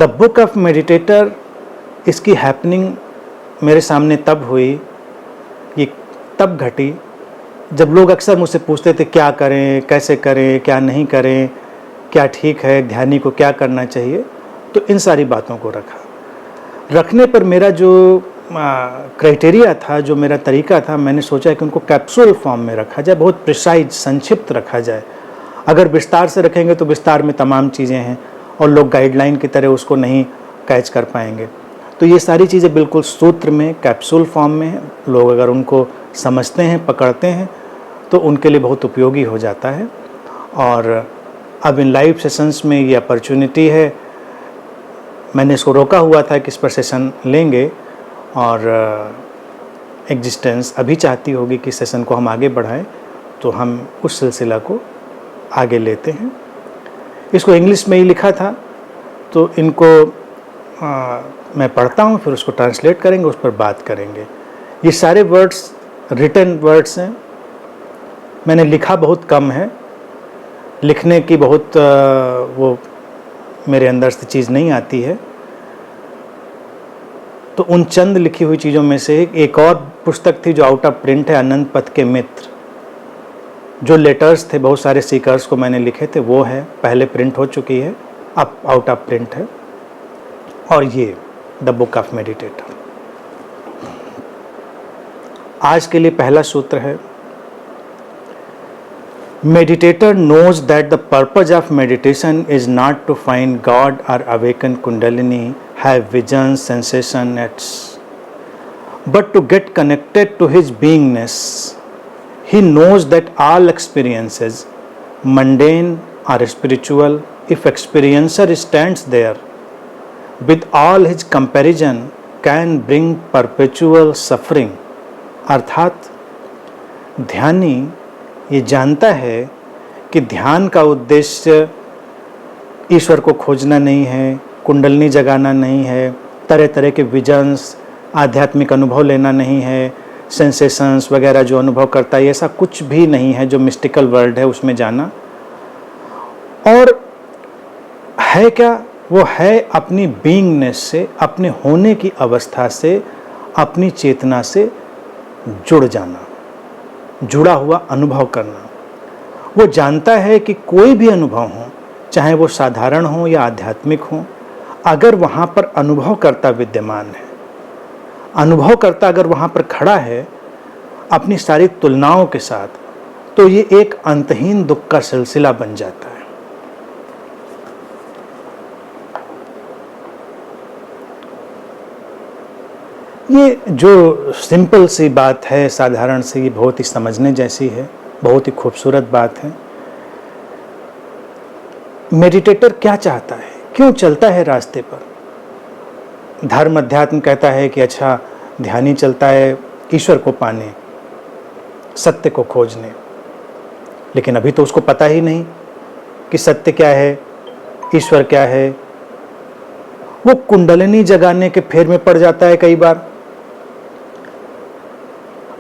The book of meditator, इसकी happening मेरे सामने तब हुई, ये तब घटी जब लोग अक्सर मुझसे पूछते थे क्या करें, कैसे करें, क्या नहीं करें, क्या ठीक है, ध्यानी को क्या करना चाहिए। तो इन सारी बातों को रखने पर मेरा जो क्राइटेरिया था, जो मेरा तरीका था, मैंने सोचा कि उनको कैप्सूल फॉर्म में रखा जाए, बहुत प्रिसाइज, संक्षिप्त रखा जाए। अगर विस्तार से रखेंगे तो विस्तार में तमाम चीज़ें हैं और लोग गाइडलाइन की तरह उसको नहीं कैच कर पाएंगे। तो ये सारी चीज़ें बिल्कुल सूत्र में, कैप्सूल फॉर्म में हैं। लोग अगर उनको समझते हैं, पकड़ते हैं, तो उनके लिए बहुत उपयोगी हो जाता है। और अब इन लाइव सेशंस में ये अपॉर्चुनिटी है, मैंने इसको रोका हुआ था कि इस पर सेशन लेंगे, और एग्जिस्टेंस अभी चाहती होगी कि सेशन को हम आगे बढ़ाएं, तो हम उस सिलसिला को आगे लेते हैं। इसको इंग्लिश में ही लिखा था, तो इनको मैं पढ़ता हूँ, फिर उसको ट्रांसलेट करेंगे, उस पर बात करेंगे। ये सारे वर्ड्स रिटन वर्ड्स हैं, मैंने लिखा बहुत कम है, लिखने की बहुत वो मेरे अंदर से चीज़ नहीं आती है। तो उन चंद लिखी हुई चीज़ों में से एक और पुस्तक थी जो आउट ऑफ प्रिंट है, अनंत पथ के मित्र। जो लेटर्स थे बहुत सारे सीकर्स को मैंने लिखे थे, वो है, पहले प्रिंट हो चुकी है, अब आउट ऑफ प्रिंट है। और ये द बुक ऑफ मेडिटेटर। आज के लिए पहला सूत्र है, Meditator knows that the purpose of meditation is not to find God or awaken Kundalini, have visions, sensations, but to get connected to his beingness. He knows that all experiences, mundane or spiritual, if experiencer stands there with all his comparison, can bring perpetual suffering. अर्थात ध्यानी ये जानता है कि ध्यान का उद्देश्य ईश्वर को खोजना नहीं है, कुंडलनी जगाना नहीं है, तरह तरह के विजन्स, आध्यात्मिक अनुभव लेना नहीं है, सेंसेशंस वगैरह जो अनुभव करता है, ऐसा कुछ भी नहीं है जो मिस्टिकल वर्ल्ड है उसमें जाना। और है क्या? वो है अपनी बीइंगनेस से, अपने होने की अवस्था से, अपनी चेतना से जुड़ जाना, जुड़ा हुआ अनुभव करना। वो जानता है कि कोई भी अनुभव हो, चाहे वो साधारण हो या आध्यात्मिक हो, अगर वहाँ पर अनुभवकर्ता विद्यमान है, अनुभवकर्ता अगर वहाँ पर खड़ा है अपनी सारी तुलनाओं के साथ, तो ये एक अंतहीन दुख का सिलसिला बन जाता है। ये जो सिंपल सी बात है, साधारण सी, ये बहुत ही समझने जैसी है, बहुत ही खूबसूरत बात है। मेडिटेटर क्या चाहता है, क्यों चलता है रास्ते पर? धर्म अध्यात्म कहता है कि अच्छा, ध्यानी चलता है ईश्वर को पाने, सत्य को खोजने, लेकिन अभी तो उसको पता ही नहीं कि सत्य क्या है, ईश्वर क्या है। वो कुंडलिनी जगाने के फेर में पड़ जाता है कई बार।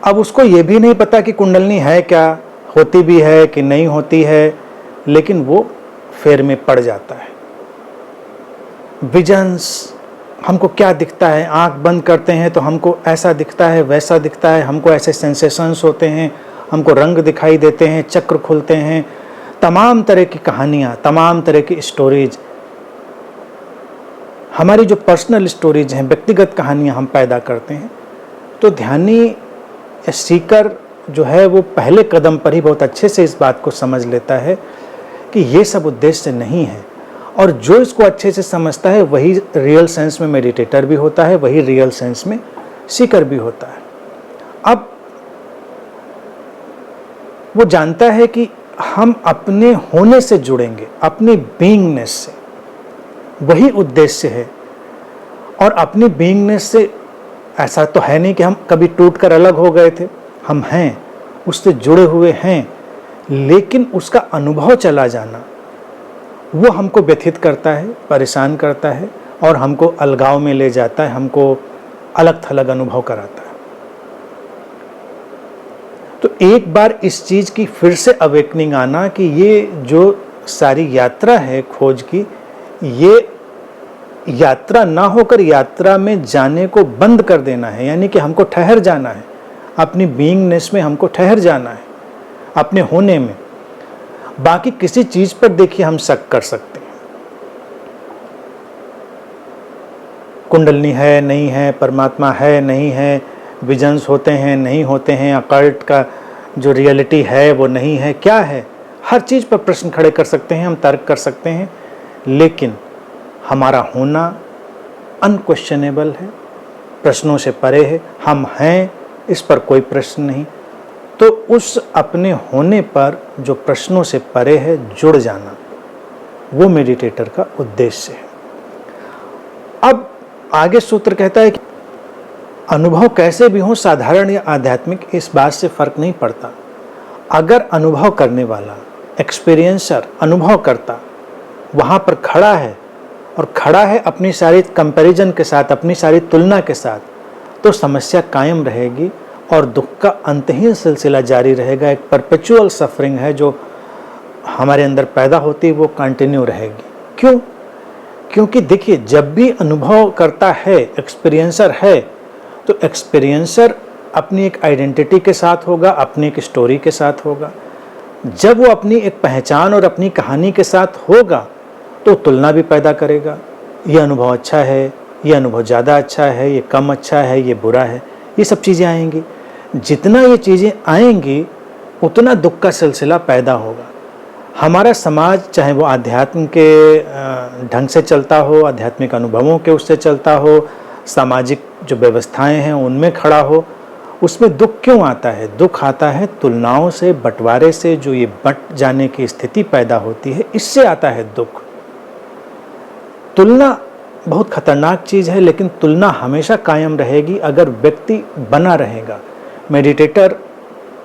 अब उसको ये भी नहीं पता कि कुंडलिनी है क्या, होती भी है कि नहीं होती है, लेकिन वो फेर में पड़ जाता है। विजन्स, हमको क्या दिखता है, आंख बंद करते हैं तो हमको ऐसा दिखता है, वैसा दिखता है, हमको ऐसे सेंसेशंस होते हैं, हमको रंग दिखाई देते हैं, चक्र खुलते हैं, तमाम तरह की कहानियाँ, तमाम तरह की स्टोरीज, हमारी जो पर्सनल स्टोरीज हैं, व्यक्तिगत कहानियाँ हम पैदा करते हैं। तो ध्यानी सीकर जो है वो पहले कदम पर ही बहुत अच्छे से इस बात को समझ लेता है कि ये सब उद्देश्य नहीं है। और जो इसको अच्छे से समझता है वही रियल सेंस में मेडिटेटर भी होता है, वही रियल सेंस में सीकर भी होता है। अब वो जानता है कि हम अपने होने से जुड़ेंगे, अपनी बीइंगनेस से, वही उद्देश्य है। और अपनी बीइंगनेस से ऐसा तो है नहीं कि हम कभी टूटकर अलग हो गए थे, हम हैं, उससे जुड़े हुए हैं, लेकिन उसका अनुभव चला जाना वो हमको व्यथित करता है, परेशान करता है और हमको अलगाव में ले जाता है, हमको अलग थलग अनुभव कराता है। तो एक बार इस चीज़ की फिर से अवेकनिंग आना कि ये जो सारी यात्रा है खोज की, ये यात्रा ना होकर यात्रा में जाने को बंद कर देना है, यानी कि हमको ठहर जाना है, अपनी बीइंगनेस में हमको ठहर जाना है, अपने होने में। बाकी किसी चीज पर देखिए हम शक कर सकते हैं, कुंडलनी है नहीं है, परमात्मा है नहीं है, विजन्स होते हैं नहीं होते हैं, अकल्ट का जो रियलिटी है वो नहीं है, क्या है, हर चीज पर प्रश्न खड़े कर सकते हैं, हम तर्क कर सकते हैं, लेकिन हमारा होना अनक्वेश्चनेबल है, प्रश्नों से परे है, हम हैं, इस पर कोई प्रश्न नहीं। तो उस अपने होने पर जो प्रश्नों से परे है जुड़ जाना, वो मेडिटेटर का उद्देश्य है। अब आगे सूत्र कहता है कि अनुभव कैसे भी हो, साधारण या आध्यात्मिक, इस बात से फर्क नहीं पड़ता। अगर अनुभव करने वाला, एक्सपीरियंसर, अनुभव करता वहाँ पर खड़ा है और खड़ा है अपनी सारी कंपैरिजन के साथ, अपनी सारी तुलना के साथ, तो समस्या कायम रहेगी और दुख का अंतहीन सिलसिला जारी रहेगा। एक परपेचुअल सफरिंग है जो हमारे अंदर पैदा होती है, वो कंटिन्यू रहेगी। क्यों? क्योंकि देखिए, जब भी अनुभव करता है, एक्सपीरियंसर है, तो एक्सपीरियंसर अपनी एक आइडेंटिटी के साथ होगा, अपनी एक स्टोरी के साथ होगा। जब वो अपनी एक पहचान और अपनी कहानी के साथ होगा तो तुलना भी पैदा करेगा, ये अनुभव अच्छा है, ये अनुभव ज़्यादा अच्छा है, ये कम अच्छा है, ये बुरा है, ये सब चीज़ें आएंगी। जितना ये चीज़ें आएंगी उतना दुख का सिलसिला पैदा होगा। हमारा समाज, चाहे वो आध्यात्म के ढंग से चलता हो, आध्यात्मिक अनुभवों के उससे चलता हो, सामाजिक जो व्यवस्थाएं हैं उनमें खड़ा हो, उसमें दुख क्यों आता है? दुख आता है तुलनाओं से, बंटवारे से, जो ये बंट जाने की स्थिति पैदा होती है, इससे आता है दुख। तुलना बहुत खतरनाक चीज़ है, लेकिन तुलना हमेशा कायम रहेगी अगर व्यक्ति बना रहेगा। मेडिटेटर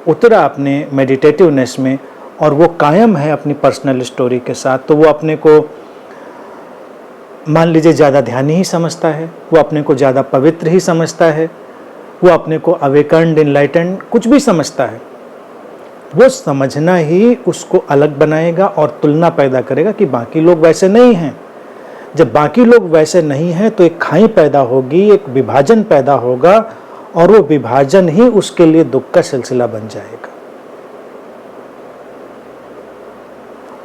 उतरा अपने मेडिटेटिवनेस में और वो कायम है अपनी पर्सनल स्टोरी के साथ, तो वो अपने को मान लीजिए ज़्यादा ध्यानी ही समझता है, वो अपने को ज़्यादा पवित्र ही समझता है, वो अपने को अवेकन्ड, इनलाइटेंड कुछ भी समझता है। वो समझना ही उसको अलग बनाएगा और तुलना पैदा करेगा कि बाकी लोग वैसे नहीं हैं। जब बाकी लोग वैसे नहीं हैं तो एक खाई पैदा होगी, एक विभाजन पैदा होगा और वो विभाजन ही उसके लिए दुख का सिलसिला बन जाएगा।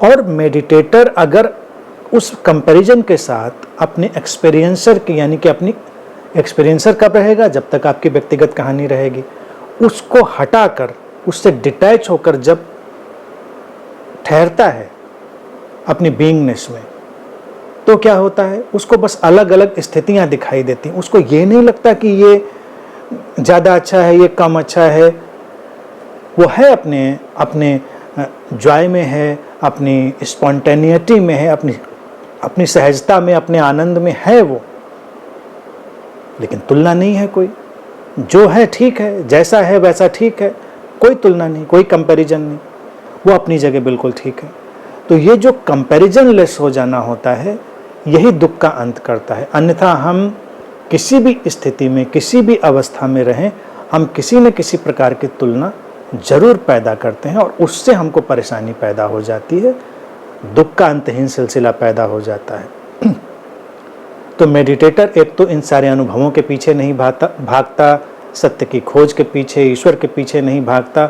और मेडिटेटर अगर उस कंपैरिजन के साथ अपने एक्सपीरियंसर की, यानी कि अपनी एक्सपीरियंसर कब रहेगा? जब तक आपकी व्यक्तिगत कहानी रहेगी। उसको हटाकर, उससे डिटैच होकर जब ठहरता है अपनी बीइंगनेस में, तो क्या होता है? उसको बस अलग अलग स्थितियां दिखाई देती हैं। उसको ये नहीं लगता कि ये ज़्यादा अच्छा है, ये कम अच्छा है। वो है अपने अपने जॉय में है, अपनी स्पॉन्टेनिटी में है, अपनी सहजता में, अपने आनंद में है वो। लेकिन तुलना नहीं है कोई, जो है ठीक है, जैसा है वैसा ठीक है, कोई तुलना नहीं, कोई कंपैरिजन नहीं, वो अपनी जगह बिल्कुल ठीक है। तो ये जो कंपैरिजन लेस हो जाना होता है, यही दुख का अंत करता है। अन्यथा हम किसी भी स्थिति में, किसी भी अवस्था में रहें, हम किसी न किसी प्रकार की तुलना जरूर पैदा करते हैं और उससे हमको परेशानी पैदा हो जाती है, दुख का अंतहीन सिलसिला पैदा हो जाता है। तो मेडिटेटर एक तो इन सारे अनुभवों के पीछे नहीं भागता, सत्य की खोज के पीछे, ईश्वर के पीछे नहीं भागता।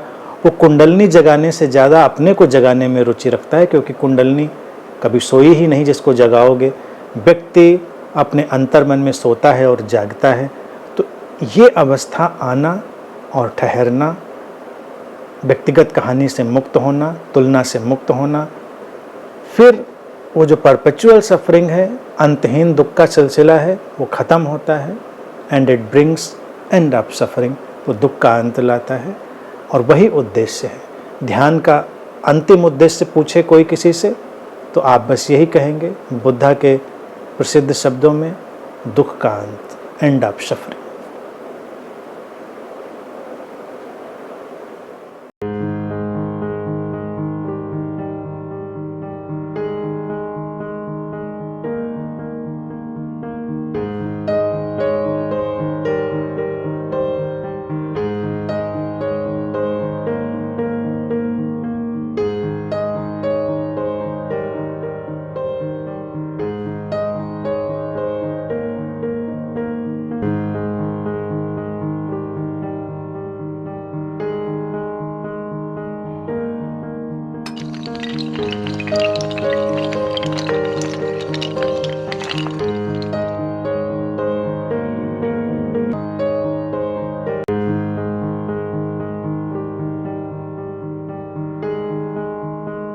वो कुंडलनी जगाने से ज़्यादा अपने को जगाने में रुचि रखता है, क्योंकि कुंडलनी कभी सोई ही नहीं जिसको जगाओगे। व्यक्ति अपने अंतर्मन में सोता है और जागता है। तो ये अवस्था आना और ठहरना, व्यक्तिगत कहानी से मुक्त होना, तुलना से मुक्त होना, फिर वो जो परपेचुअल सफरिंग है, अंतहीन दुख का सिलसिला है, वो ख़त्म होता है। And it brings end of suffering, वो दुख का अंत लाता है। और वही उद्देश्य है। ध्यान का अंतिम उद्देश्य पूछे कोई किसी से, तो आप बस यही कहेंगे बुद्धा के प्रसिद्ध शब्दों में, दुख का अंत, एंड ऑफ सफरिंग।